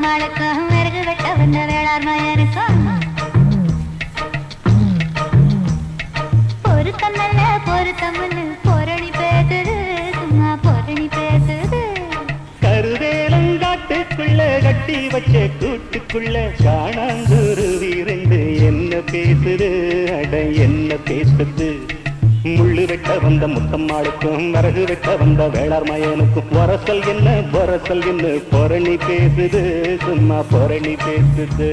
முத்தமாளுக்கும் விறகு வெட்ட வந்த வேளார் மயனுக்கும் பொருத்தமல்ல பொருத்தமல்லு பொரணி பேசுது சும்மா பொரணி பேசுது. கருவேலங்காட்டுக்குள்ள கட்டி வச்ச கூட்டுக்குள்ள காணாங்கூரு வீரண்டு என்ன பேசுது அட என்ன பேசுது. முள்ளு வெட்ட வந்த முத்தம்மாளுக்கும் வரகு வெட்ட வந்த வேளார் மயனுக்கும் வரசல் என்ன பொரணி பேசுது சும்மா பொரணி பேசுது.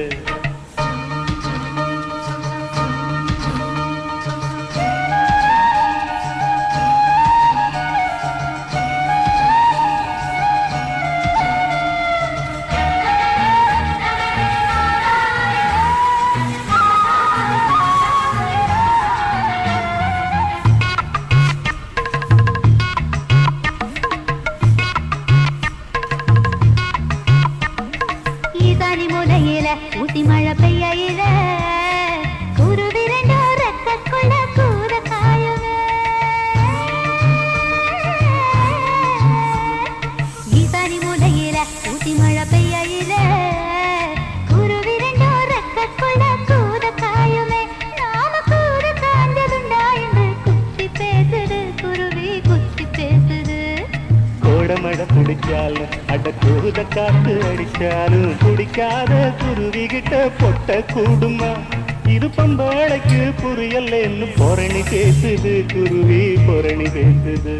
ஊசி மழை பெய்யில குருவி ரெண்டோ ரெக்கக்குள்ள கூற காயுங்க. ஈசானி மூலையில ஊசி மழை பெய்யில குருவி ரெண்டோ ரெக்கக்குள்ள கூற காயுமே. நாம கூற காஞ்சதுண்டா என்று குத்தி பேசுது குருவி குத்தி பேசுது. கோடமட பிடிச்சாலும் அட கூத காத்து அடிச்சாலும் குடிக்காத குருவி கிட்ட பொட்ட கூடுமா. இது பம்பாளைக்கு புரியலன்னு பொரணி பேசுது குருவி பொரணி பேசுது.